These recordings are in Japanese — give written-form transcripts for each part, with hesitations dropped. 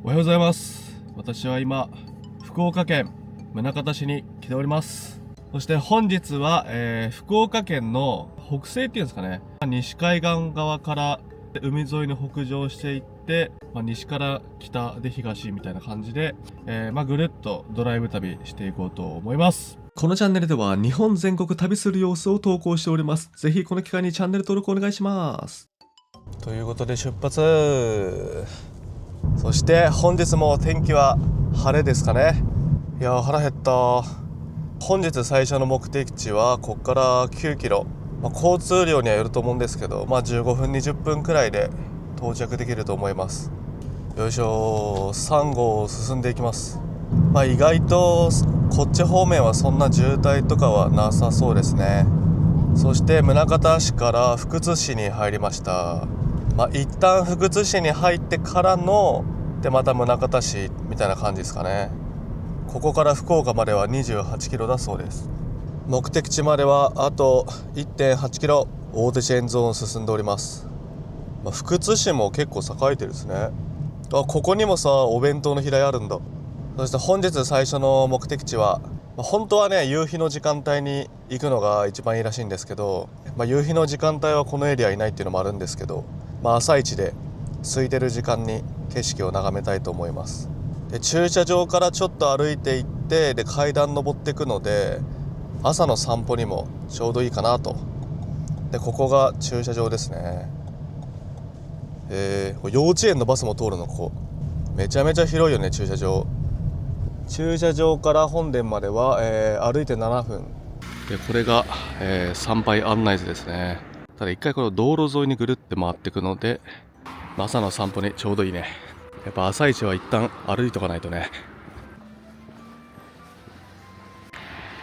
おはようございます。私は今福岡県宗像市に来ております。そして本日は、福岡県の北西っていうんですかね、西海岸側から海沿いに北上していって、西から北で東みたいな感じで、ぐるっとドライブ旅していこうと思います。このチャンネルでは日本全国旅する様子を投稿しております。ぜひこの機会にチャンネル登録お願いします。ということで出発。そして本日も天気は晴れですかね。いや腹減った。本日最初の目的地はここから9キロ、交通量にはよると思うんですけど、15分20分くらいで到着できると思います。よいしょ。3号進んでいきます。意外とこっち方面はそんな渋滞とかはなさそうですね。そして宗像市から福津市に入りました。一旦福津市に入ってからのでまた宗像市みたいな感じですかね。ここから福岡までは28キロだそうです。目的地まではあと 1.8 キロ大手チェーンゾーンを進んでおります。福津市も結構栄えてるですね。ここにもさお弁当の平屋あるんだ。そして本日最初の目的地は、本当はね夕日の時間帯に行くのが一番いいらしいんですけど、夕日の時間帯はこのエリアいないっていうのもあるんですけど、朝一で空いてる時間に景色を眺めたいと思います。で駐車場からちょっと歩いていってで階段登っていくので朝の散歩にもちょうどいいかなと。でここが駐車場ですね。幼稚園のバスも通るの。ここめちゃめちゃ広いよね。駐車場から本殿までは、歩いて7分で、これが、参拝案内図ですね。ただ一回この道路沿いにぐるって回っていくので、朝の散歩にちょうどいいね。やっぱ朝一は一旦歩いとかないとね。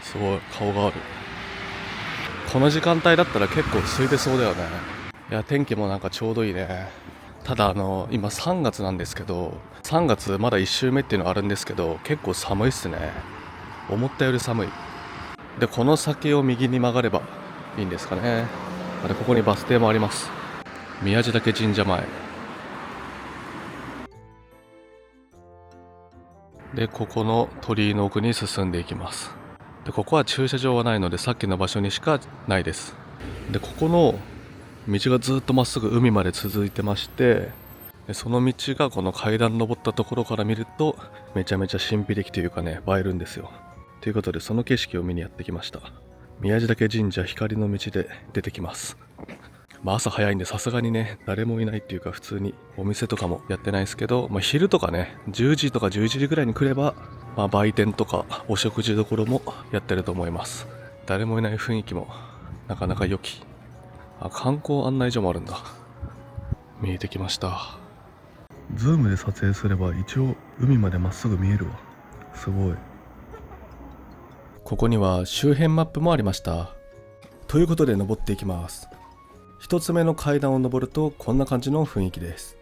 すごい顔がある。この時間帯だったら結構空いてそうだよね。いや天気もなんかちょうどいいね。ただ今3月なんですけど、3月まだ1週目っていうのがあるんですけど、結構寒いっすね。思ったより寒い。でこの先を右に曲がればいいんですかね。ここにバス停もあります。宮地嶽神社前で、ここの鳥居の奥に進んでいきます。でここは駐車場はないのでさっきの場所にしかないです。でここの道がずっとまっすぐ海まで続いてまして、でその道がこの階段登ったところから見るとめちゃめちゃ神秘的というかね、映えるんですよ。ということでその景色を見にやってきました。宮地嶽神社光の道で出てきます。朝早いんでさすがにね誰もいないっていうか、普通にお店とかもやってないですけど、昼とかね10時とか11時ぐらいに来れば、売店とかお食事どころもやってると思います。誰もいない雰囲気もなかなか良き。観光案内所もあるんだ。見えてきました。ズームで撮影すれば一応海までまっすぐ見えるわ。すごい。ここには周辺マップもありました。ということで登っていきます。一つ目の階段を登るとこんな感じの雰囲気です。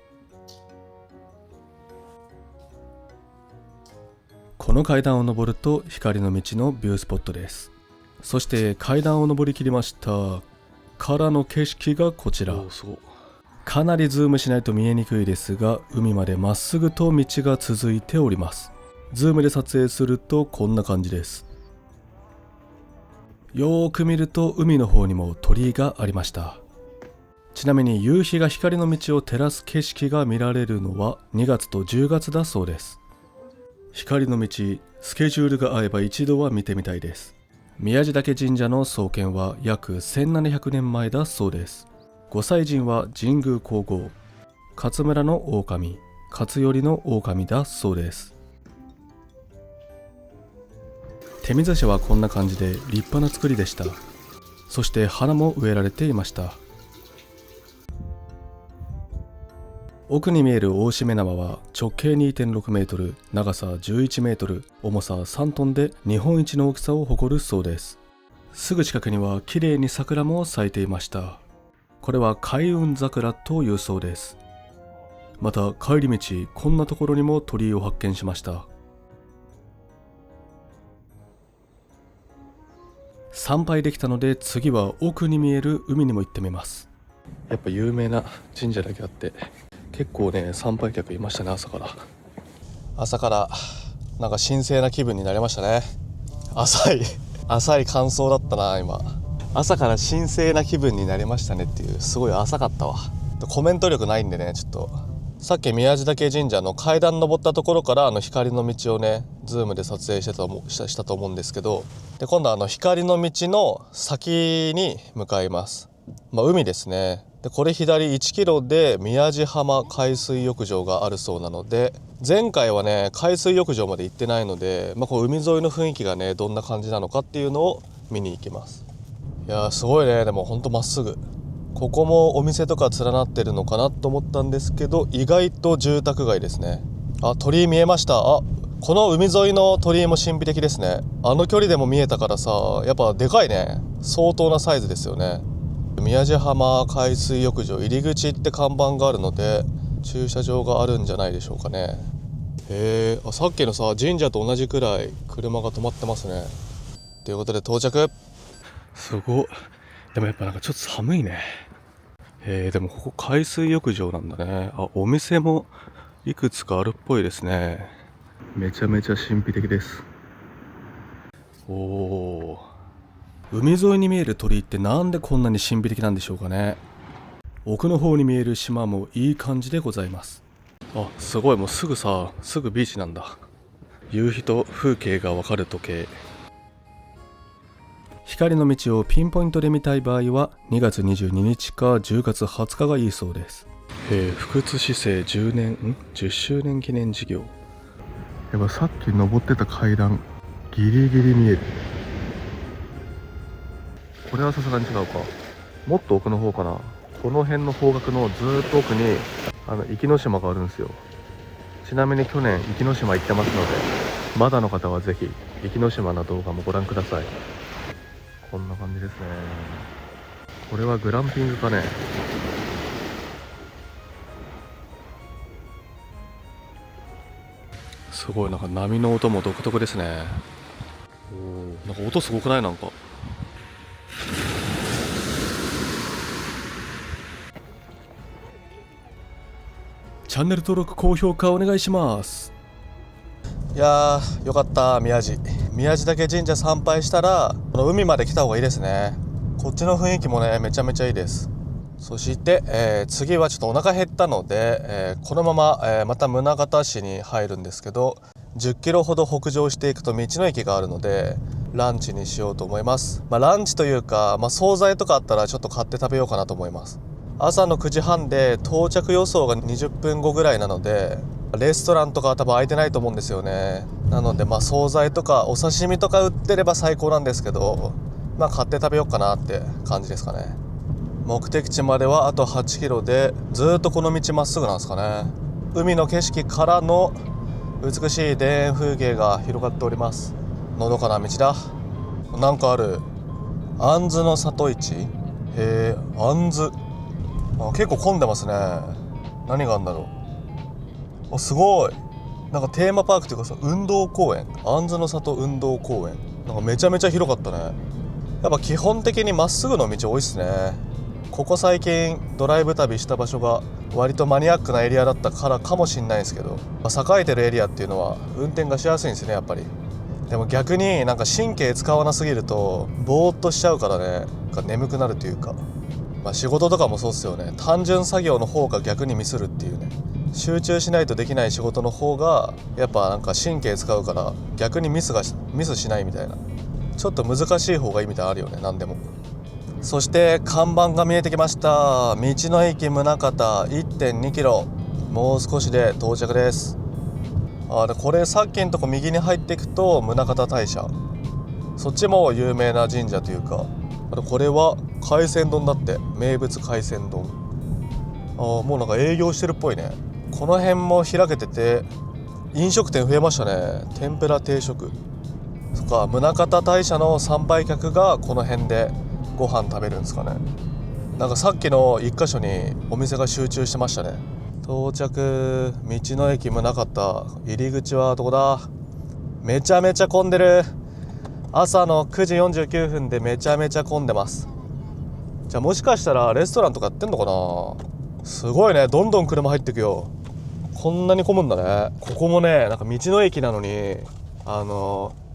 この階段を登ると光の道のビュースポットです。そして階段を登りきりましたからの景色がこちら。かなりズームしないと見えにくいですが、海までまっすぐと道が続いております。ズームで撮影するとこんな感じです。よーく見ると海の方にも鳥居がありました。ちなみに夕日が光の道を照らす景色が見られるのは2月と10月だそうです。光の道、スケジュールが合えば一度は見てみたいです。宮地嶽神社の創建は約1700年前だそうです。御祭神は神宮皇后、勝村の狼、勝頼の狼だそうです。手水舎はこんな感じで立派な作りでした。そして花も植えられていました。奥に見える大しめ縄は直径 2.6 メートル、長さ11メートル、重さ3トンで日本一の大きさを誇るそうです。すぐ近くには綺麗に桜も咲いていました。これは開運桜というそうです。また帰り道、こんなところにも鳥居を発見しました。参拝できたので次は奥に見える海にも行ってみます。やっぱ有名な神社だけあって結構ね参拝客いましたね。朝から朝からなんか神聖な気分になりましたね。浅い感想だったな。今朝から神聖な気分になりましたねっていう、すごい浅かったわ。コメント力ないんでね、ちょっとさっき宮地嶽神社の階段登ったところから光の道をねズームで撮影したと思うんですけど、で今度は光の道の先に向かいます。海ですね。でこれ左1キロで宮地浜海水浴場があるそうなので、前回はね海水浴場まで行ってないので、こう海沿いの雰囲気がねどんな感じなのかっていうのを見に行きます。いやーすごいね。でもほんとまっすぐ、ここもお店とか連なってるのかなと思ったんですけど、意外と住宅街ですね。鳥居見えました。この海沿いの鳥居も神秘的ですね。あの距離でも見えたからさ、やっぱでかいね。相当なサイズですよね。宮地浜海水浴場入り口って看板があるので、駐車場があるんじゃないでしょうかね。さっきのさ神社と同じくらい車が止まってますね。ということで到着。すごい。でもやっぱなんかちょっと寒いね。でもここ海水浴場なんだね。お店もいくつかあるっぽいですね。めちゃめちゃ神秘的です。海沿いに見える鳥居ってなんでこんなに神秘的なんでしょうかね。奥の方に見える島もいい感じでございます。すごい。もうすぐビーチなんだ。夕日と風景がわかる時計。光の道をピンポイントで見たい場合は2月22日か10月20日がいいそうです。福津市政10周年記念事業。やっぱさっき登ってた階段ギリギリ見える。これはさすがに違うか。もっと奥の方かな。この辺の方角のずーっと奥に壱岐島があるんですよ。ちなみに去年壱岐島行ってますので、まだの方はぜひ壱岐島の動画もご覧ください。こんな感じですね。これはグランピングかね。すごい。なんか波の音も独特ですね。なんか音すごくない？なんかチャンネル登録高評価お願いします。いやーよかった。宮地嶽神社参拝したらこの海まで来た方がいいですね。こっちの雰囲気もねめちゃめちゃいいです。そして、次はちょっとお腹減ったので、このまま、また宗像市に入るんですけど、10キロほど北上していくと道の駅があるのでランチにしようと思います。ランチというか、惣菜とかあったらちょっと買って食べようかなと思います。朝の9時半で到着予想が20分後ぐらいなので、レストランとかは多分空いてないと思うんですよね。なので惣菜とかお刺身とか売ってれば最高なんですけど、買って食べようかなって感じですかね。目的地まではあと8キロで、ずっとこの道まっすぐなんですかね。海の景色からの美しい田園風景が広がっております。のどかな道だ。なんかある。あんずの里市。あんず。結構混んでますね。何があるんだろう。すごい。なんかテーマパークというかさ、運動公園、あんずの里運動公園、なんかめちゃめちゃ広かったね。やっぱ基本的にまっすぐの道多いっすね。ここ最近ドライブ旅した場所が割とマニアックなエリアだったからかもしんないんですけど、栄えてるエリアっていうのは運転がしやすいんですね、やっぱり。でも逆になんか神経使わなすぎるとぼーっとしちゃうからね、眠くなるというか、仕事とかもそうっすよね。単純作業の方が逆にミスるっていうね。集中しないとできない仕事の方がやっぱなんか神経使うから逆にミスしないみたいな、ちょっと難しい方がいいみたいなのあるよね、何でも。そして看板が見えてきました。道の駅宗像 1.2 キロ、もう少しで到着です。でこれさっきのとこ右に入っていくと宗像大社、そっちも有名な神社というか、これは海鮮丼だって。名物海鮮丼。もうなんか営業してるっぽいね。この辺も開けてて飲食店増えましたね。天ぷら定食。そっか、宗像大社の参拝客がこの辺でご飯食べるんですかね。なんかさっきの一箇所にお店が集中してましたね。到着。道の駅宗像、入り口はどこだ。めちゃめちゃ混んでる。朝の9時49分でめちゃめちゃ混んでます。じゃあもしかしたらレストランとかやってんのかな。すごいね、どんどん車入ってくよ。こんなに混むんだね。ここもね、なんか道の駅なのに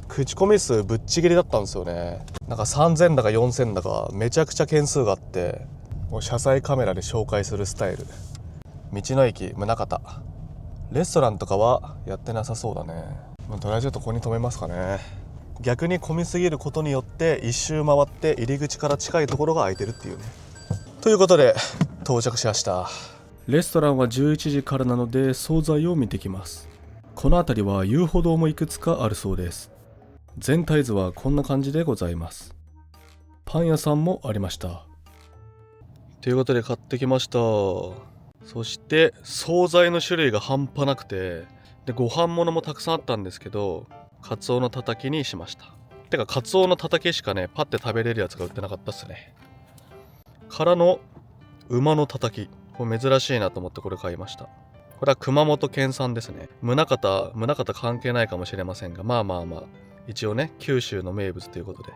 口コミ数ぶっちぎりだったんですよね。なんか3000だか4000だかめちゃくちゃ件数があって、もう車載カメラで紹介するスタイル。道の駅宗像、レストランとかはやってなさそうだね。とりあえずちょっとここに止めますかね。逆に混みすぎることによって一周回って入り口から近いところが空いてるっていうね。ということで到着しました。レストランは11時からなので惣菜を見てきます。この辺りは遊歩道もいくつかあるそうです。全体図はこんな感じでございます。パン屋さんもありました。ということで買ってきました。そして惣菜の種類が半端なくて、でご飯物もたくさんあったんですけど、カツオのたたきにしました。てかカツオのたたきしかねパッて食べれるやつが売ってなかったっすね。からの馬のたたき、これ珍しいなと思ってこれ買いました。これは熊本県産ですね。宗像関係ないかもしれませんが、まあ一応ね九州の名物ということで。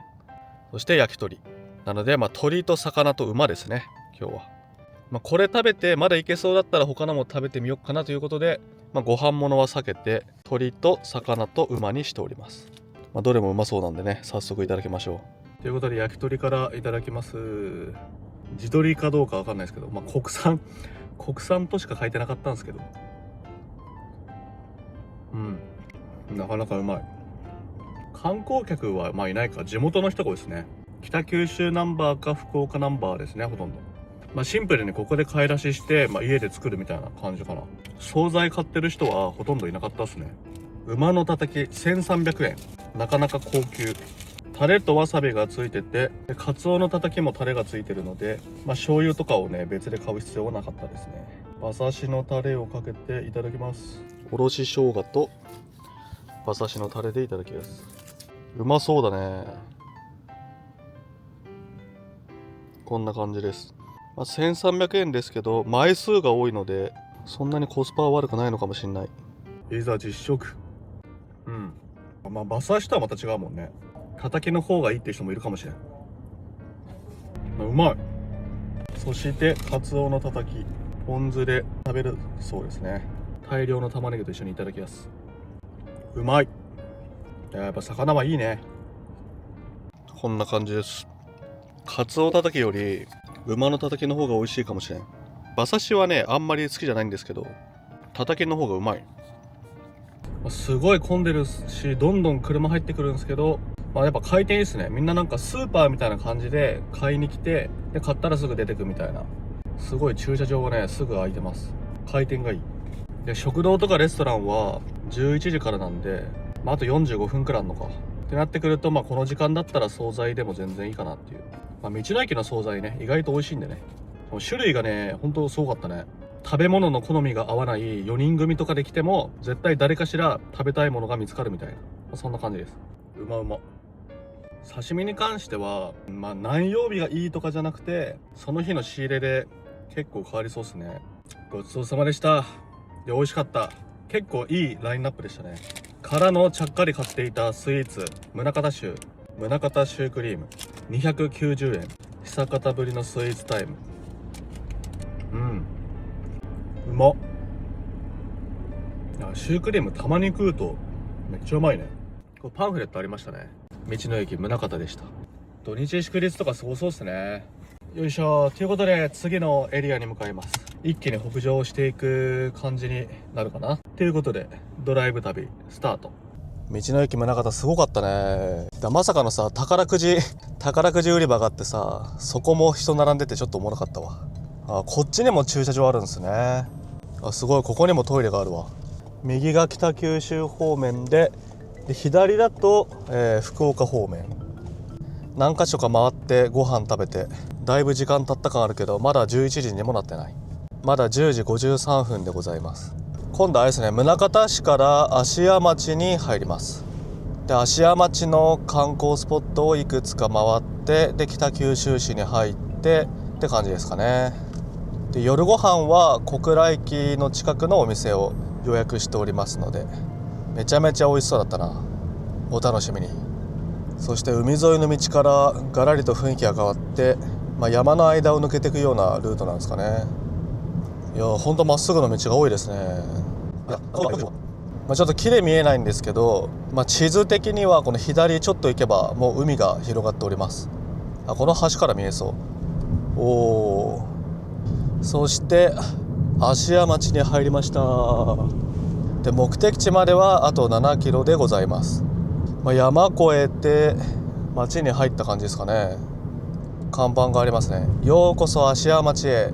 そして焼き鳥なので、鶏と魚と馬ですね今日は。これ食べてまだいけそうだったら他のも食べてみようかなということで、ご飯物は避けて鶏と魚と馬にしております。どれもうまそうなんでね、早速いただきましょう。ということで焼き鳥からいただきます。地鶏かどうかわかんないですけど、国産としか書いてなかったんですけど、なかなかうまい。観光客はいないか、地元の人が多いですね。北九州ナンバーか福岡ナンバーですね、ほとんど。シンプルにここで買い出しして、家で作るみたいな感じかな。惣菜買ってる人はほとんどいなかったですね。馬のたたき1300円、なかなか高級。タレとわさびがついてて、でカツオのたたきもタレがついてるので、醤油とかをね別で買う必要はなかったですね。馬刺しのタレをかけていただきます。おろし生姜と馬刺しのタレでいただきます。うまそうだね。こんな感じです。1300円ですけど枚数が多いのでそんなにコスパは悪くないのかもしれない。いざ実食。馬刺しとはまた違うもんね。たたきの方がいいっていう人もいるかもしれん。うまい。そしてカツオのたたき、ポン酢で食べるそうですね。大量の玉ねぎと一緒にいただきます。うまい。やっぱ魚はいいね。こんな感じです。カツオたたきより馬のたたきの方が美味しいかもしれん。馬刺しはねあんまり好きじゃないんですけど、たたきの方がうまい。すごい混んでるし、どんどん車入ってくるんですけど、やっぱ回転いいですね。みんななんかスーパーみたいな感じで買いに来て、で買ったらすぐ出てくみたいな。すごい駐車場がねすぐ空いてます。回転がいい。で食堂とかレストランは11時からなんで、あと45分くらいあるのかってなってくると、この時間だったら惣菜でも全然いいかなっていう。道の駅の惣菜ね意外と美味しいんでね。種類がねほんとすごかったね。食べ物の好みが合わない4人組とかで来ても絶対誰かしら食べたいものが見つかるみたいな、そんな感じです。うまうま。刺身に関しては何曜日がいいとかじゃなくて、その日の仕入れで結構変わりそうですね。ごちそうさまでした。で美味しかった。結構いいラインナップでしたね。からのちゃっかり買っていたスイーツ、宗像シュークリーム290円。久方ぶりのスイーツタイム。うまっ。シュークリームたまに食うとめっちゃうまいね。これパンフレットありましたね。道の駅宗像でした。土日祝日とかすごそうですね。よいしょ。ということで次のエリアに向かいます。一気に北上していく感じになるかな。ということでドライブ旅スタート。道の駅宗像すごかったね。まさかのさ宝くじ売り場があってさ、そこも人並んでてちょっとおもろかったわ。こっちにも駐車場あるんですね。すごい。ここにもトイレがあるわ。右が北九州方面で左だと、福岡方面。何か所か回ってご飯食べてだいぶ時間経った感あるけど、まだ11時にもなってない。まだ10時53分でございます。今度はですね、宗像市から芦屋町に入ります。で芦屋町の観光スポットをいくつか回って、で北九州市に入ってって感じですかね。で夜ご飯は小倉駅の近くのお店を予約しておりますので、めちゃめちゃ美味しそうだったな。お楽しみに。そして海沿いの道からガラリと雰囲気が変わって、山の間を抜けていくようなルートなんですかね。いやほんとまっすぐの道が多いですね。ちょっと木で見えないんですけど、地図的にはこの左ちょっと行けばもう海が広がっております。この橋から見えそう。おー、そして芦屋町に入りました。で、目的地まではあと7キロでございます。山越えて町に入った感じですかね。看板がありますね。ようこそ芦屋町へ。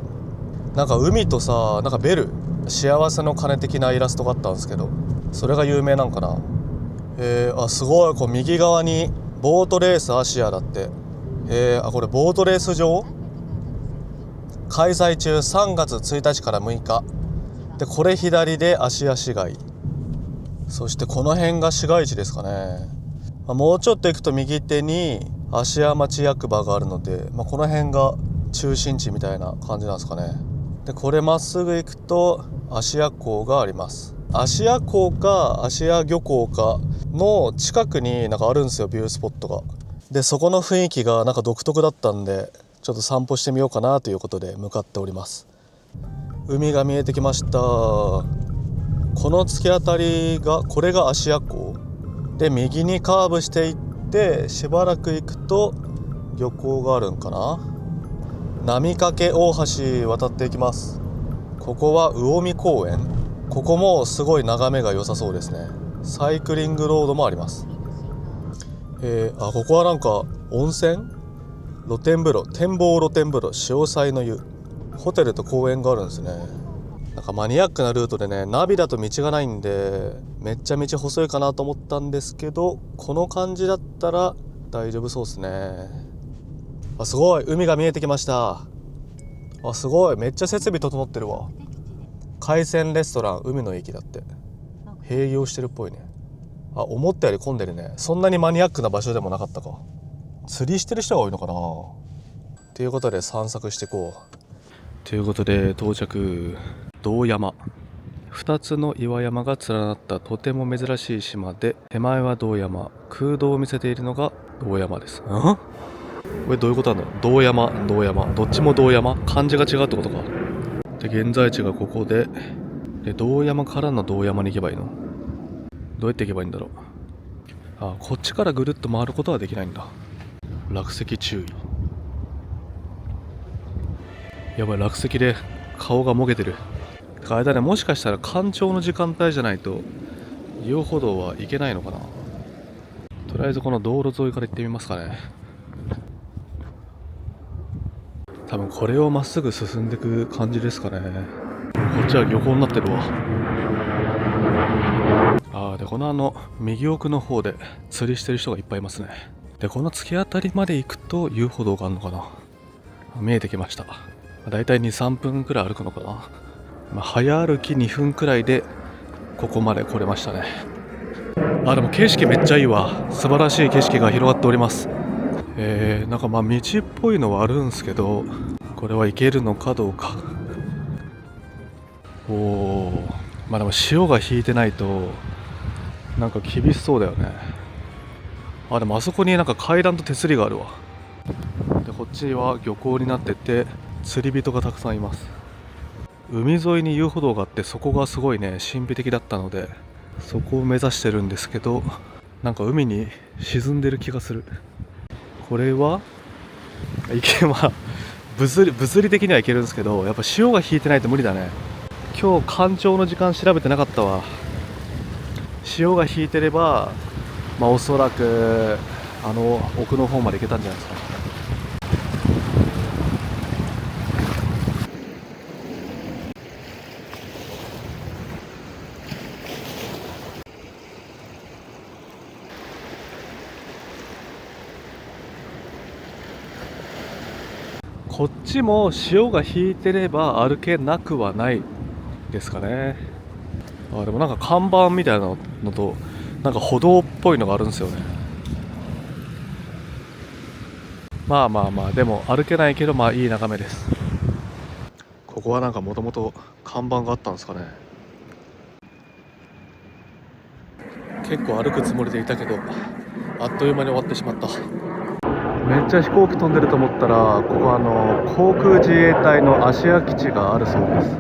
なんか海とさ、なんかベル、幸せの鐘的なイラストがあったんですけど、それが有名なんかな。すごい。こう右側にボートレース芦屋だって。これボートレース場開催中、3月1日から6日で、これ左で芦屋市街、そしてこの辺が市街地ですかね。もうちょっと行くと右手に芦屋町役場があるので、この辺が中心地みたいな感じなんですかね。で、これまっすぐ行くと芦屋港があります。芦屋港か芦屋漁港かの近くになんかあるんですよ、ビュースポットが。で、そこの雰囲気がなんか独特だったんで、ちょっと散歩してみようかなということで向かっております。海が見えてきました。この突き当たりが、これが芦屋港で、右にカーブしていってしばらく行くと漁港があるんかな。波掛大橋渡っていきます。ここは魚見公園。ここもすごい眺めが良さそうですね。サイクリングロードもあります。ここはなんか温泉、露天風呂、展望露天風呂、潮騒の湯、ホテルと公園があるんですね。なんかマニアックなルートでね、ナビだと道がないんでめっちゃ道細いかなと思ったんですけど、この感じだったら大丈夫そうですね。すごい、海が見えてきました。すごい、めっちゃ設備整ってるわ。海鮮レストラン海の駅だって。併業してるっぽいね。思ったより混んでるね。そんなにマニアックな場所でもなかったか。釣りしてる人が多いのかな。ということで散策していこう。ということで到着。堂山。2つの岩山が連なったとても珍しい島で、手前は堂山、空洞を見せているのが堂山です。これどういうことなの？堂山、堂山、どっちも堂山、漢字が違うってことか。で、現在地がここで、堂山からの堂山に行けばいいの？どうやって行けばいいんだろう。こっちからぐるっと回ることはできないんだ。落石注意。やばい、落石で顔がもげてる。あれだね、もしかしたら干潮の時間帯じゃないと遊歩道は行けないのかな。とりあえずこの道路沿いから行ってみますかね。多分これをまっすぐ進んでいく感じですかね。こっちは漁港になってるわ。で、この右奥の方で釣りしてる人がいっぱいいますね。で、この突き当たりまで行くと遊歩道があるのかな。見えてきました。だいたい 2,3 分くらい歩くのかな。早歩き2分くらいでここまで来れましたね。でも景色めっちゃいいわ。素晴らしい景色が広がっております。なんか道っぽいのはあるんですけど、これは行けるのかどうか。でも潮が引いてないとなんか厳しそうだよね。でもあそこになんか階段と手すりがあるわ。で、こっちは漁港になってて釣り人がたくさんいます。海沿いに遊歩道があって、そこがすごいね神秘的だったのでそこを目指してるんですけど、なんか海に沈んでる気がする。これは物理的にはいけるんですけど、やっぱ潮が引いてないと無理だね。今日干潮の時間調べてなかったわ。潮が引いてればおそらく奥の方まで行けたんじゃないですか。こっちも潮が引いてれば歩けなくはないですかね。でもなんか看板みたいなのとなんか歩道っぽいのがあるんですよね。でも歩けないけどいい眺めです。ここはなんかもともと看板があったんですかね。結構歩くつもりでいたけどあっという間に終わってしまった。めっちゃ飛行機飛んでると思ったら、ここ航空自衛隊の芦屋基地があるそうです。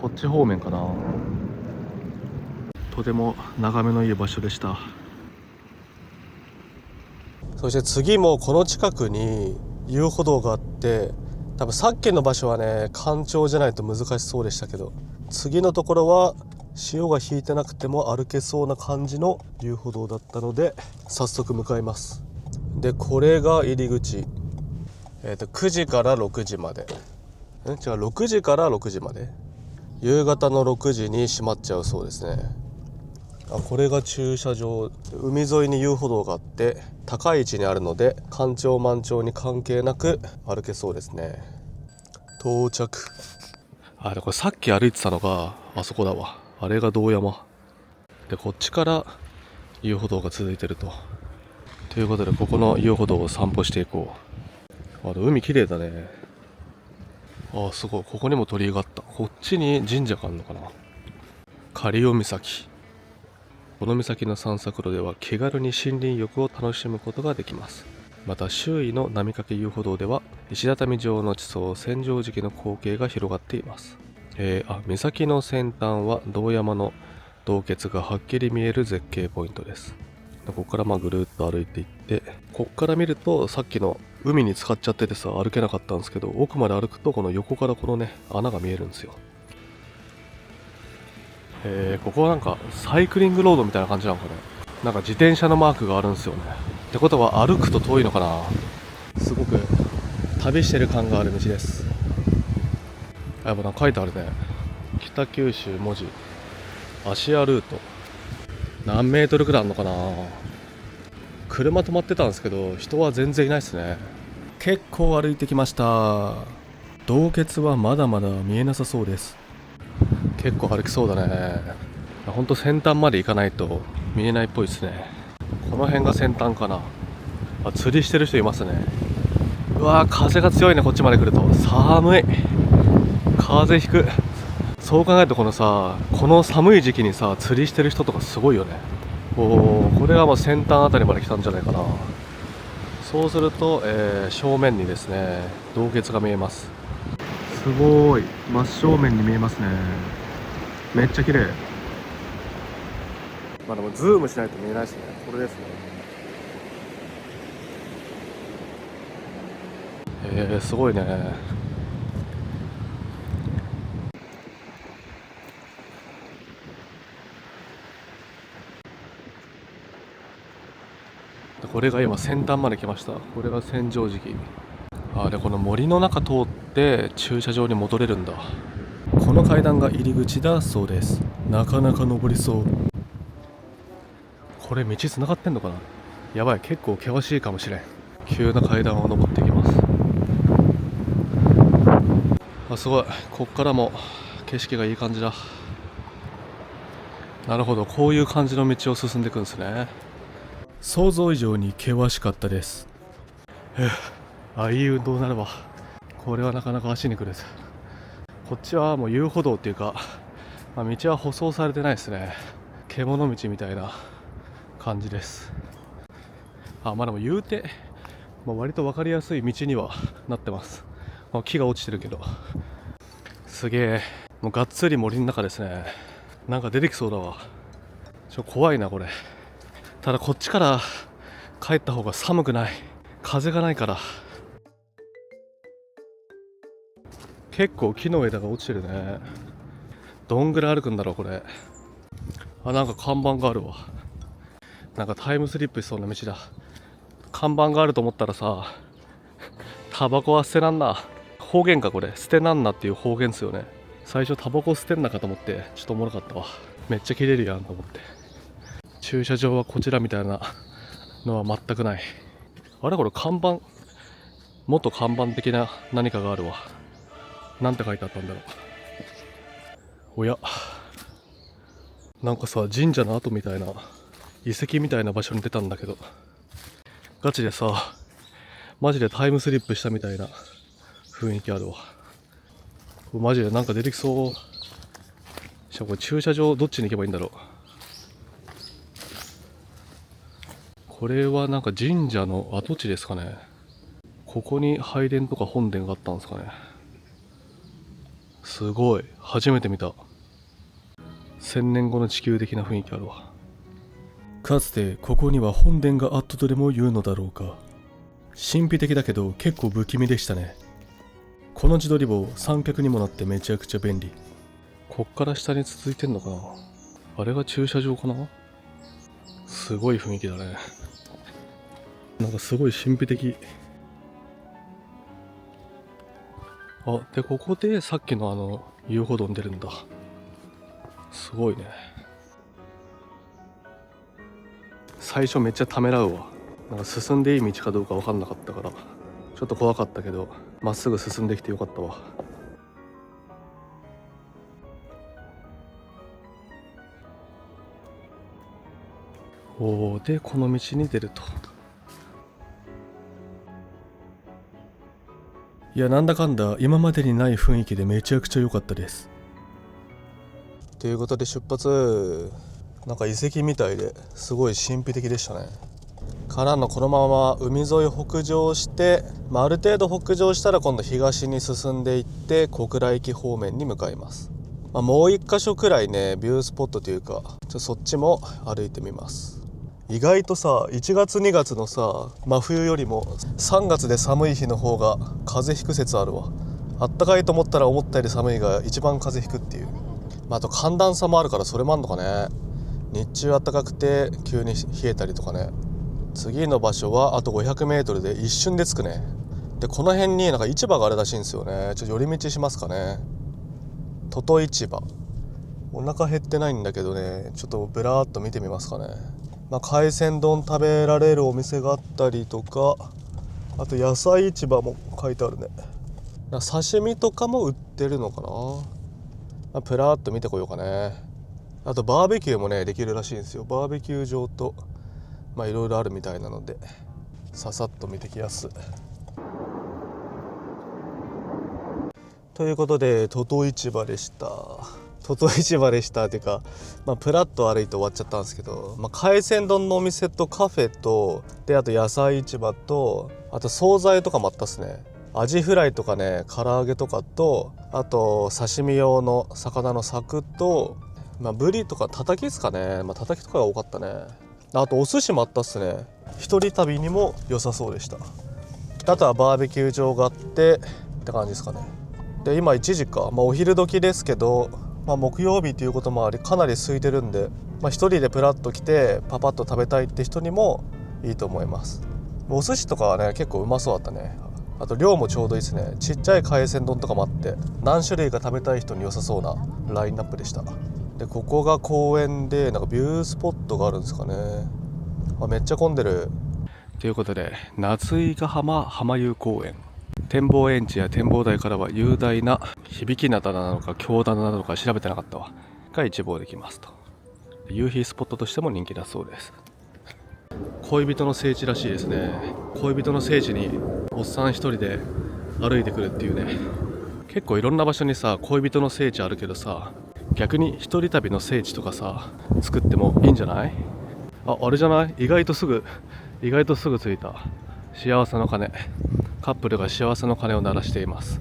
こっち方面かな。とても眺めのいい場所でした。そして次もこの近くに遊歩道があって、多分さっきの場所はね干潮じゃないと難しそうでしたけど、次のところは潮が引いてなくても歩けそうな感じの遊歩道だったので早速向かいます。でこれが入り口、9時から6時まで6時から6時まで、夕方の6時に閉まっちゃうそうですね。これが駐車場、海沿いに遊歩道があって高い位置にあるので干潮満潮に関係なく歩けそうですね。到着。でこれさっき歩いてたのがあそこだわ。あれが堂山で、こっちから遊歩道が続いてるということで、ここの遊歩道を散歩していこう。海綺麗だね。すごい、ここにも鳥居があった。こっちに神社があるのかな。狩尾岬。この岬の散策路では気軽に森林浴を楽しむことができます。また周囲の波掛け遊歩道では石畳状の地層、千畳敷の光景が広がっています。岬の先端は堂山の洞穴がはっきり見える絶景ポイントです。ここからぐるっと歩いていって、ここから見るとさっきの海に浸かっちゃっててさ歩けなかったんですけど、奥まで歩くとこの横からこのね穴が見えるんですよ。ここはなんかサイクリングロードみたいな感じなのかな。なんか自転車のマークがあるんですよね。ってことは歩くと遠いのかな。すごく旅してる感がある道です。やっぱなんか書いてあるね。北九州門司芦屋ルート、何メートルくらいあるのかな。車止まってたんですけど人は全然いないですね。結構歩いてきました。洞穴はまだまだ見えなさそうです。結構歩きそうだね。ほんと先端まで行かないと見えないっぽいですね。この辺が先端かな。釣りしてる人いますね。うわー、風が強いね。こっちまで来ると寒い。風邪ひく。そう考えるとこの寒い時期に釣りしてる人とかすごいよね。これは先端あたりまで来たんじゃないかな。そうすると、正面にですね洞穴が見えます。すごい真正面に見えますね。めっちゃ綺麗。でもズームしないと見えないですね。これですね。すごいね。これが今先端まで来ました。これが千畳敷。でこの森の中通って駐車場に戻れるんだ。この階段が入り口だそうです。なかなか登りそう。これ道つながってんのかな。やばい、結構険しいかもしれん。急な階段を登っていきます。すごい、こっからも景色がいい感じだ。なるほど、こういう感じの道を進んでいくんですね。想像以上に険しかったです。いい運動になるわ。これはなかなか足にくる。こっちはもう遊歩道っていうか、道は舗装されてないですね。獣道みたいな感じです。でも言うて、割と分かりやすい道にはなってます。木が落ちてるけど。すげえ、もうがっつり森の中ですね。なんか出てきそうだわ。怖いなこれ。ただこっちから帰った方が寒くない。風がないから。結構木の枝が落ちてるね。どんぐらい歩くんだろうこれ。なんか看板があるわ。なんかタイムスリップしそうな道だ。看板があると思ったらタバコは捨てなんな。方言かこれ。捨てなんなっていう方言ですよね。最初タバコ捨てんなかと思ってちょっとおもろかったわ。めっちゃ切れるやんと思って。駐車場はこちらみたいなのは全くない。これ看板、元看板的な何かがあるわ。なんて書いてあったんだろう。おや、なんか神社の跡みたいな遺跡みたいな場所に出たんだけど、ガチでマジでタイムスリップしたみたいな雰囲気あるわ。マジでなんか出てきそう。しかもこれ駐車場どっちに行けばいいんだろう。これはなんか神社の跡地ですかね。ここに拝殿とか本殿があったんですかね。すごい、初めて見た。1000年後の地球的な雰囲気あるわ。かつてここには本殿があったとでも言うのだろうか。神秘的だけど結構不気味でしたね。この自撮り棒三脚にもなってめちゃくちゃ便利。こっから下に続いてんのかな。あれが駐車場かな。すごい雰囲気だね。なんかすごい神秘的。あ、でここでさっきの遊歩道に出るんだ。すごいね。最初めっちゃためらうわ。なんか進んでいい道かどうか分かんなかったからちょっと怖かったけど、まっすぐ進んできてよかったわ。おー、でこの道に出ると。いや、なんだかんだ今までにない雰囲気でめちゃくちゃ良かったです。ということで出発。なんか遺跡みたいですごい神秘的でしたね。からのこのまま海沿い北上して、ある程度北上したら今度東に進んでいって小倉駅方面に向かいます。もう一箇所くらいねビュースポットというかそっちも歩いてみます。意外とさ1月2月のさ真冬よりも3月で寒い日の方が風邪ひく説あるわ。あったかいと思ったら思ったより寒いが一番風邪ひくっていう。あと寒暖差もあるからそれもあんのかね。日中暖かくて急に冷えたりとかね。次の場所はあと 500m で一瞬で着くね。でこの辺になんか市場があるらしいんですよね。ちょっと寄り道しますかね。鳥戸市場。お腹減ってないんだけどね、ちょっとブラーっと見てみますかね。海鮮丼食べられるお店があったりとか、あと野菜市場も書いてあるね。刺身とかも売ってるのかな。プラーっと見てこようかね。あとバーベキューもねできるらしいんですよ。バーベキュー場といろいろあるみたいなのでささっと見てきやす。ということで鳥戸市場でした。鳥戸市場でしたっていうか、プラッと歩いて終わっちゃったんですけど、海鮮丼のお店とカフェとで、あと野菜市場と、あと惣菜とかもあったっすね。アジフライとかね、唐揚げとかと、あと刺身用の魚の柵と、ブリとかたたきですかね。たたきとかが多かったね。あとお寿司もあったっすね。一人旅にも良さそうでした。あとはバーベキュー場があってって感じですかね。で今1時か、お昼時ですけど、木曜日ということもありかなり空いてるんで、一人でプラッと来てパパッと食べたいって人にもいいと思います。お寿司とかはね結構うまそうだったね。あと量もちょうどいいですね。ちっちゃい海鮮丼とかもあって何種類か食べたい人に良さそうなラインナップでした。でここが公園でなんかビュースポットがあるんですかね。めっちゃ混んでる。ということで夏井ヶ浜浜遊公園、展望園地や展望台からは雄大な響き灘なのか京棚なのか調べてなかったわが一望できますと。夕日スポットとしても人気だそうです。恋人の聖地らしいですね。恋人の聖地におっさん一人で歩いてくるっていうね。結構いろんな場所にさ恋人の聖地あるけどさ、逆に一人旅の聖地とかさ作ってもいいんじゃない？あれじゃない？意外とすぐ着いた。幸せの鐘。カップルが幸せの鐘を鳴らしています。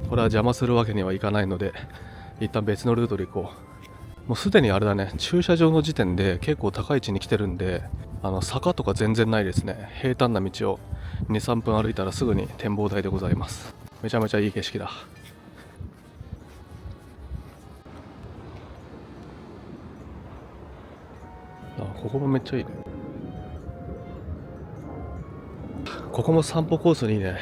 これは邪魔するわけにはいかないので一旦別のルートで行こう。もうすでにあれだね、駐車場の時点で結構高い位置に来てるんで、坂とか全然ないですね。平坦な道を 2,3 分歩いたらすぐに展望台でございます。めちゃめちゃいい景色だ。ここもめっちゃいいね。ここも散歩コースにいいね。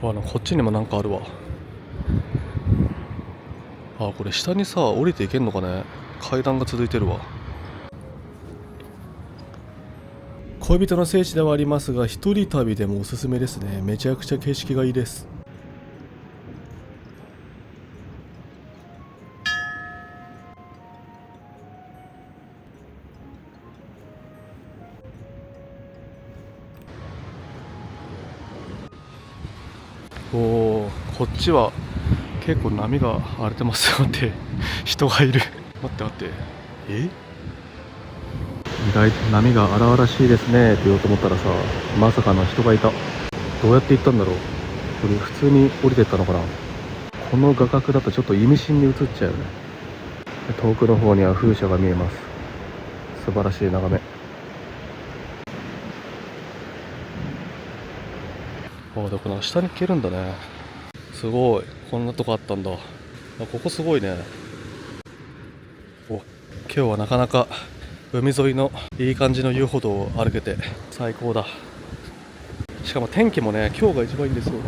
こっちにもなんかあるわ。これ下にさ降りていけんのかね。階段が続いてるわ。恋人の聖地ではありますが一人旅でもおすすめですね。めちゃくちゃ景色がいいです。こっちは結構波が荒れてますよって人がいる。待って意外と波が荒々しいですねって言おうと思ったらさ、まさかの人がいた。どうやって行ったんだろう。これ普通に降りてったのかな。この画角だとちょっと意味深に映っちゃうよね。遠くの方には風車が見えます。素晴らしい眺め。でこの下に行けるんだね。すごい、こんなとこあったんだ。ここすごいね。今日はなかなか海沿いのいい感じの遊歩道を歩けて最高だ。しかも天気もね、今日が一番いいんですよね。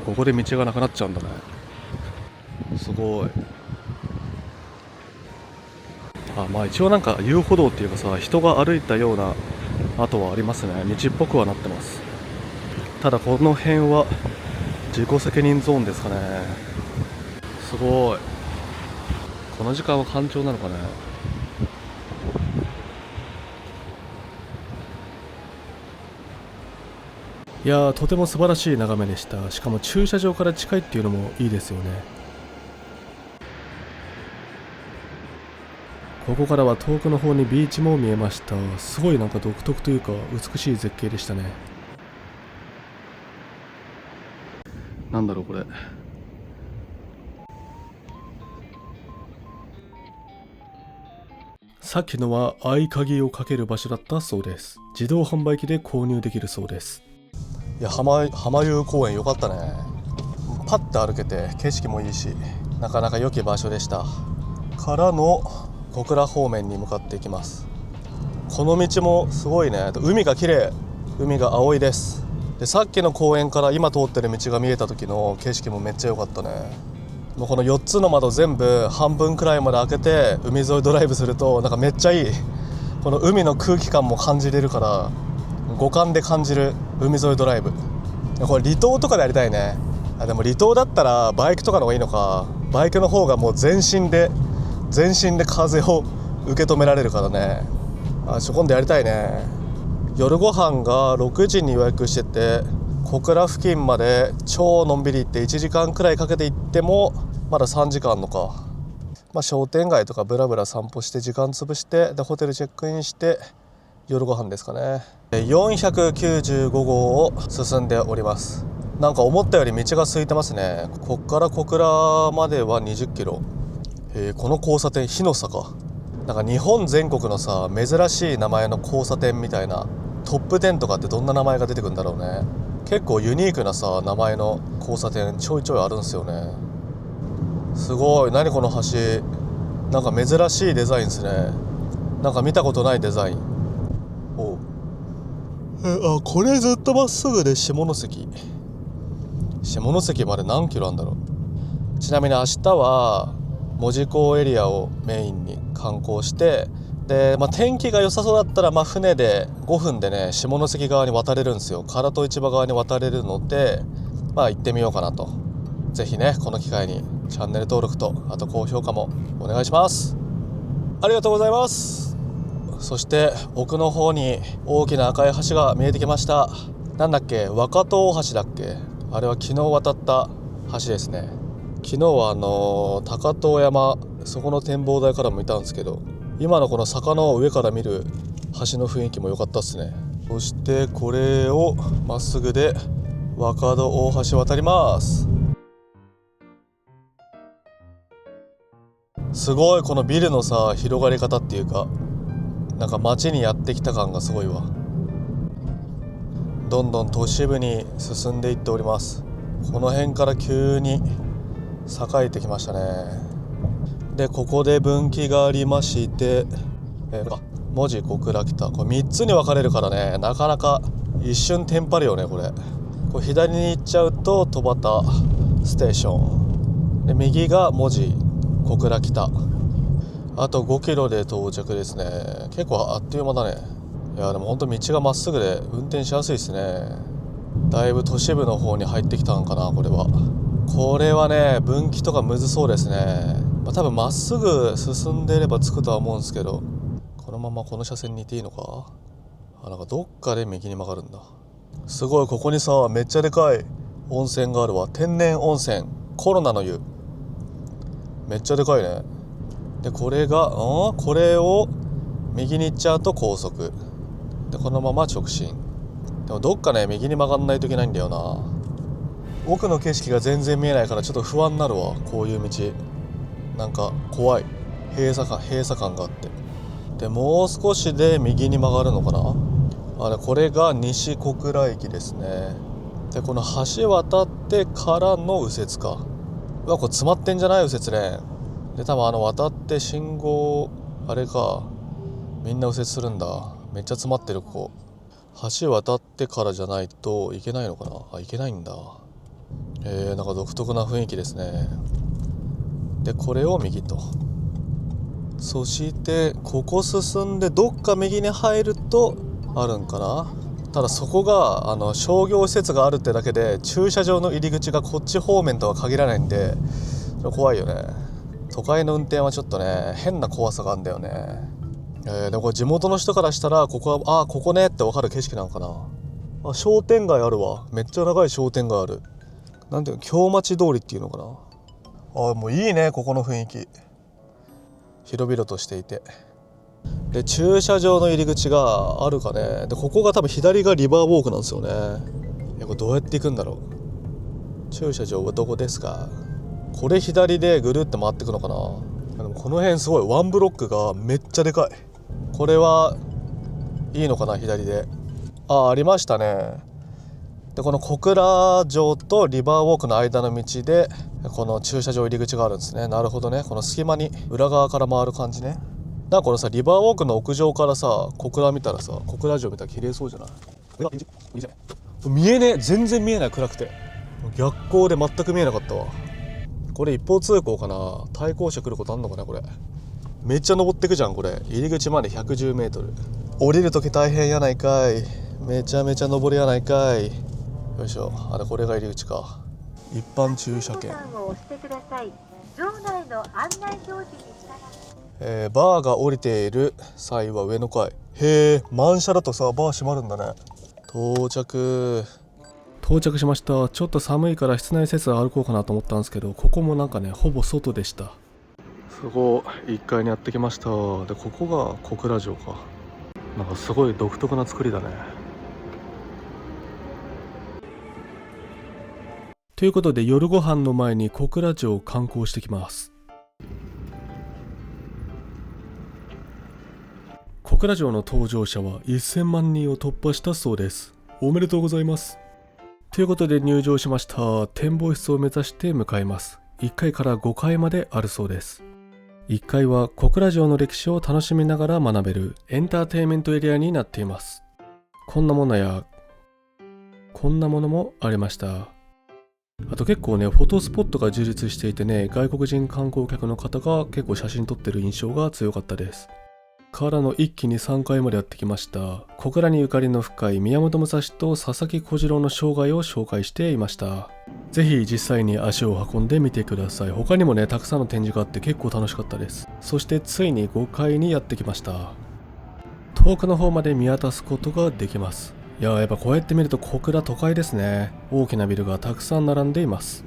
ここで道がなくなっちゃうんだね。すごい。一応なんか遊歩道っていうかさ、人が歩いたような跡はありますね。道っぽくはなってます。ただこの辺は自己責任ゾーンですかね。すごい。この時間は干潮なのかね。いやー、とても素晴らしい眺めでした。しかも駐車場から近いっていうのもいいですよね。ここからは遠くの方にビーチも見えました。すごいなんか独特というか美しい絶景でしたね。なんだろうこれ。さっきのは合鍵をかける場所だったそうです。自動販売機で購入できるそうです。いや、浜湯公園良かったね。パッて歩けて景色もいいし、なかなか良き場所でした。からの小倉方面に向かっていきます。この道もすごいね。海が綺麗、海が青いです。で、さっきの公園から今通ってる道が見えた時の景色もめっちゃ良かったね。もうこの4つの窓全部半分くらいまで開けて海沿いドライブするとなんかめっちゃいい、この海の空気感も感じれるから、五感で感じる海沿いドライブ。これ離島とかでやりたいね。でも離島だったらバイクとかの方がいいのか。バイクの方がもう全身で風を受け止められるからね。今度やりたいね。夜ご飯が6時に予約してて、小倉付近まで超のんびり行って1時間くらいかけて行ってもまだ3時間あんのか。商店街とかブラブラ散歩して時間潰して、でホテルチェックインして夜ご飯ですかね。495号を進んでおります。なんか思ったより道が空いてますね。こっから小倉までは20キロ。この交差点日の差か。なんか日本全国のさ、珍しい名前の交差点みたいなトップ10とかってどんな名前が出てくるんだろうね。結構ユニークなさ名前の交差点ちょいちょいあるんですよね。すごい。何この橋、なんか珍しいデザインですね。なんか見たことないデザイン。これずっとまっすぐで下関まで何キロあるんだろう。ちなみに明日は門司港エリアをメインに観光して、で、天気が良さそうだったら船で5分でね下関側に渡れるんですよ。唐戸市場側に渡れるので、行ってみようかなと。ぜひね、この機会にチャンネル登録とあと高評価もお願いします。ありがとうございます。そして奥の方に大きな赤い橋が見えてきました。なんだっけ、若戸大橋だっけ。あれは昨日渡った橋ですね。昨日は高遠山、そこの展望台からもいたんですけど、今のこの坂の上から見る橋の雰囲気も良かったっすね。そしてこれをまっすぐで若戸大橋渡ります。すごい、このビルのさ広がり方っていうか、なんか街にやってきた感がすごいわ。どんどん都市部に進んでいっております。この辺から急に栄えてきましたね。でここで分岐がありまして、門司小倉北、これ3つに分かれるからね、なかなか一瞬テンパるよね。これ左に行っちゃうと戸端ステーションで、右が門司小倉北、あと5キロで到着ですね。結構あっという間だね。いやでも本当道がまっすぐで運転しやすいですね。だいぶ都市部の方に入ってきたのかな。これはね分岐とかむずそうですね。多分まっすぐ進んでいれば着くとは思うんですけど、このままこの車線にいていいのか。なんかどっかで右に曲がるんだ。すごい、ここにさめっちゃでかい温泉があるわ。天然温泉コロナの湯、めっちゃでかいね。でこれを右に行っちゃうと高速で、このまま直進。でもどっかね右に曲がんないといけないんだよな。奥の景色が全然見えないからちょっと不安になるわ。こういう道なんか怖い。閉鎖感があって。でもう少しで右に曲がるのかな。これが西小倉駅ですね。でこの橋渡ってからの右折か。これ詰まってんじゃない？右折レーンで多分渡って信号あれか、みんな右折するんだ。めっちゃ詰まってる。ここ橋渡ってからじゃないといけないのかな。いけないんだ。なんか独特な雰囲気ですね。でこれを右と、そしてここ進んでどっか右に入るとあるんかな。ただそこが商業施設があるってだけで駐車場の入り口がこっち方面とは限らないんで怖いよね。都会の運転はちょっとね変な怖さがあるんだよね。でもこれ地元の人からしたらここはここねって分かる景色なのかな。商店街あるわ。めっちゃ長い商店街ある。なんていうの、京町通りっていうのかな。もういいね、ここの雰囲気。広々としていて、で駐車場の入り口があるかね。でここが多分左がリバーウォークなんですよね。これどうやって行くんだろう。駐車場はどこですか。これ左でぐるって回ってくのかな。でもこの辺すごいワンブロックがめっちゃでかい。これはいいのかな、左で。ありましたね。でこの小倉城とリバーウォークの間の道でこの駐車場入り口があるんですね。なるほどね。この隙間に裏側から回る感じね。なんかこのさリバーウォークの屋上からさ小倉見たらさ、小倉城見たら綺麗そうじゃない。見えねえ、全然見えない。暗くて逆光で全く見えなかったわ。これ一方通行かな。対向車来ることあんのかな。これめっちゃ登ってくじゃん。これ入り口まで110メートル。降りるとき大変やないかい。めちゃめちゃ登りやないかい。よいしょ。これが入り口か。一般駐車券。バーが降りている際は上の階。へえ、満車だとさバー閉まるんだね。到着しました。ちょっと寒いから室内施設歩こうかなと思ったんですけど、ここもなんかねほぼ外でした。そこ1階にやってきました。でここが小倉城か。なんかすごい独特な作りだね。ということで夜ご飯の前に小倉城を観光してきます。小倉城の搭乗者は1000万人を突破したそうです。おめでとうございます。ということで入場しました。展望室を目指して向かいます。1階から5階まであるそうです。1階は小倉城の歴史を楽しみながら学べるエンターテインメントエリアになっています。こんなものやこんなものもありました。あと結構ねフォトスポットが充実していてね、外国人観光客の方が結構写真撮ってる印象が強かったです。からの一気に3階までやってきました。小倉にゆかりの深い宮本武蔵と佐々木小次郎の生涯を紹介していました。ぜひ実際に足を運んでみてください。他にもねたくさんの展示があって結構楽しかったです。そしてついに5階にやってきました。遠くの方まで見渡すことができます。やっぱこうやって見ると小倉都会ですね。大きなビルがたくさん並んでいます。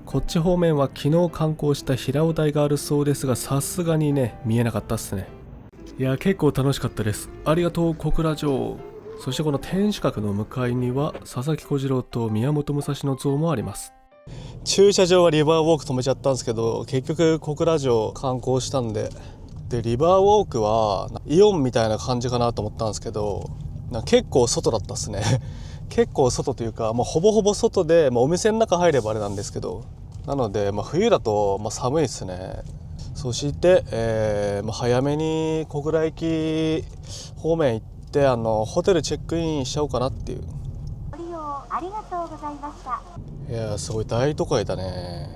こっち方面は昨日観光した平尾台があるそうですが、さすがにね見えなかったっすね。結構楽しかったです。ありがとう小倉城。そしてこの天守閣の向かいには佐々木小次郎と宮本武蔵の像もあります。駐車場はリバーウォーク止めちゃったんですけど、結局小倉城観光したんで、リバーウォークはイオンみたいな感じかなと思ったんですけど、結構外だったっすね結構外というか、ほぼほぼ外で、お店の中入ればあれなんですけど、なので、冬だと、寒いっすね。そして、早めに小倉駅方面行ってホテルチェックインしちゃおうかなっていう。ご利用ありがとうございました。すごい大都会だね。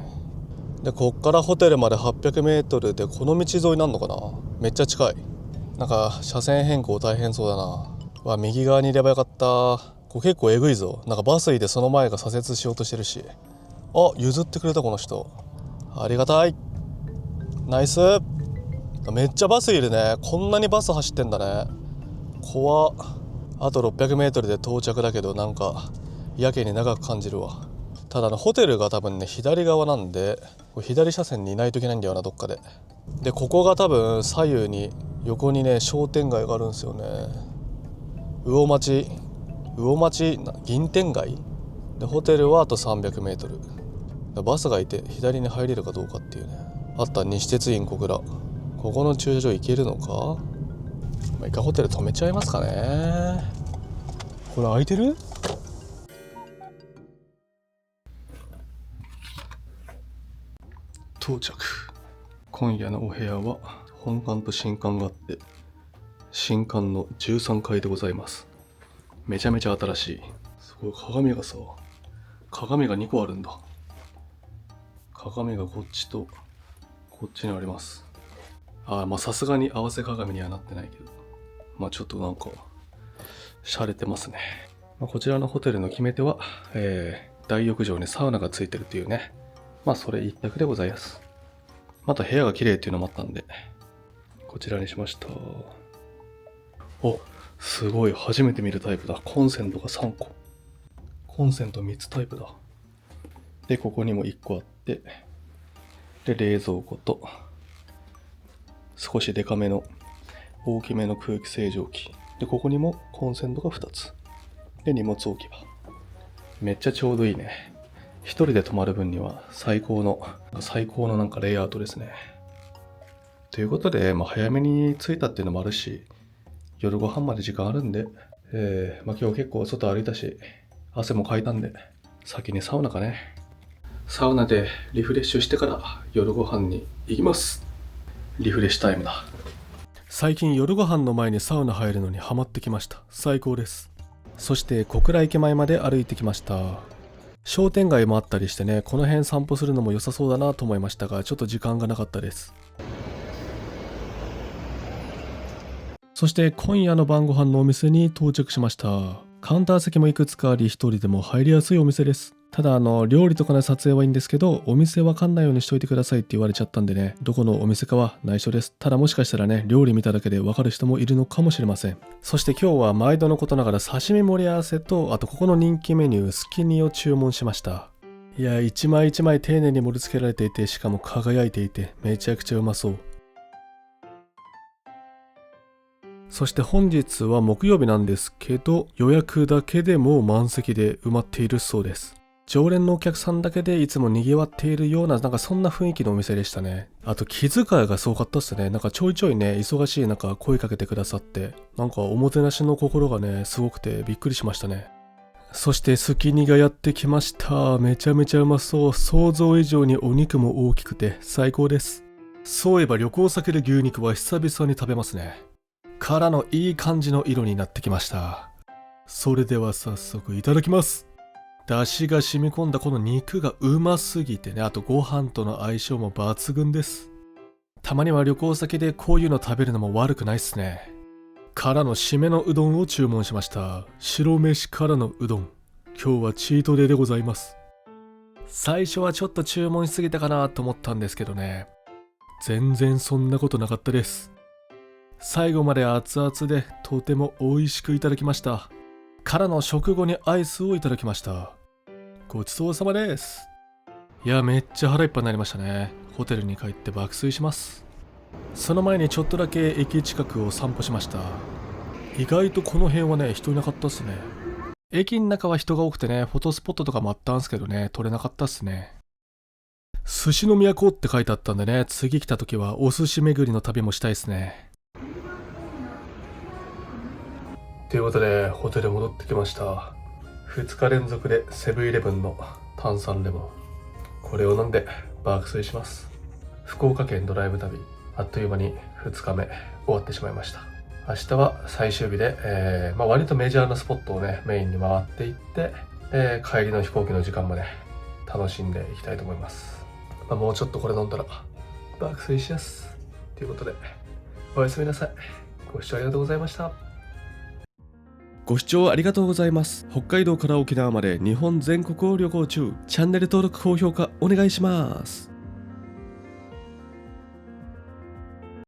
でこっからホテルまで800メートルでこの道沿いになるのかな。めっちゃ近い。なんか車線変更大変そうだな。右側にいればよかった。これ結構えぐいぞ。なんかバスいでその前が左折しようとしてるし。譲ってくれたこの人。ありがたい。ナイス。めっちゃバスいるね。こんなにバス走ってんだね。怖っ。あと600メートルで到着だけど、なんかやけに長く感じるわ。ただホテルが多分ね左側なんで、左車線にいないといけないんだよな、どっかで。でここが多分左右に横にね商店街があるんですよね。魚町銀天街で、ホテルはあと 300m。 バスがいて左に入れるかどうかっていうね。あった西鉄院小倉、ここの駐車場行けるのか。一回ホテル止めちゃいますかね。これ空いてる？到着。今夜のお部屋は本館と新館があって、新館の13階でございます。めちゃめちゃ新しい。すごい。鏡が2個あるんだ。鏡がこっちとこっちにあります。さすがに合わせ鏡にはなってないけど、ちょっとなんか洒落てますね。こちらのホテルの決め手は、大浴場にサウナがついてるっていうね。それ一択でございます。また部屋が綺麗っていうのもあったんでこちらにしました。お、すごい。初めて見るタイプだ。コンセントが3個、コンセント3つタイプだ。でここにも1個あって、で冷蔵庫と少しデカめの大きめの空気清浄機で、ここにもコンセントが2つで、荷物置き場。めっちゃちょうどいいね。一人で泊まる分には最高のなんかレイアウトですね。ということで、早めに着いたっていうのもあるし、夜ご飯まで時間あるんで、今日結構外歩いたし汗もかいたんで、先にサウナかね。サウナでリフレッシュしてから夜ご飯に行きます。リフレッシュタイムだ。最近夜ご飯の前にサウナ入るのにハマってきました。最高です。そして小倉駅前まで歩いてきました。商店街もあったりしてね、この辺散歩するのも良さそうだなと思いましたが、ちょっと時間がなかったです。そして今夜の晩ご飯のお店に到着しました。カウンター席もいくつかあり、一人でも入りやすいお店です。ただ料理とかの撮影はいいんですけど、お店わかんないようにしといてくださいって言われちゃったんでね、どこのお店かは内緒です。ただもしかしたらね、料理見ただけでわかる人もいるのかもしれません。そして今日は毎度のことながら刺身盛り合わせと、あとここの人気メニュースキニを注文しました。いや、一枚一枚丁寧に盛り付けられていて、しかも輝いていてめちゃくちゃうまそう。そして本日は木曜日なんですけど、予約だけでもう満席で埋まっているそうです。常連のお客さんだけでいつも賑わっているような、そんな雰囲気のお店でしたね。あと気遣いがすごかったっすね。ちょいちょいね、忙しい中声かけてくださって、おもてなしの心がね、すごくてびっくりしましたね。そしてスキニがやってきました。めちゃめちゃうまそう。想像以上にお肉も大きくて最高です。そういえば旅行先で牛肉は久々に食べますね。からのいい感じの色になってきました。それでは早速いただきます。出汁が染み込んだこの肉がうますぎてね、あとご飯との相性も抜群です。たまには旅行先でこういうの食べるのも悪くないっすね。からの締めのうどんを注文しました。白飯からのうどん。今日はチートデーでございます。最初はちょっと注文しすぎたかなと思ったんですけどね、全然そんなことなかったです。最後まで熱々でとても美味しくいただきました。からの食後にアイスをいただきました。ごちそうさまです。いや、めっちゃ腹いっぱいになりましたね。ホテルに帰って爆睡します。その前にちょっとだけ駅近くを散歩しました。意外とこの辺はね、人いなかったっすね。駅の中は人が多くてね、フォトスポットとかもあったんすけどね、撮れなかったっすね。寿司の都って書いてあったんでね、次来た時はお寿司巡りの旅もしたいですね。ということでホテル戻ってきました。2日連続でセブンイレブンの炭酸レモン、これを飲んで爆睡します。福岡県ドライブ旅、あっという間に2日目終わってしまいました。明日は最終日で、割とメジャーなスポットをねメインに回っていって、帰りの飛行機の時間まで楽しんでいきたいと思います。もうちょっとこれ飲んだら爆睡しやすということで、おやすみなさい。ご視聴ありがとうございました。ご視聴ありがとうございます。北海道から沖縄まで日本全国を旅行中。チャンネル登録高評価お願いします。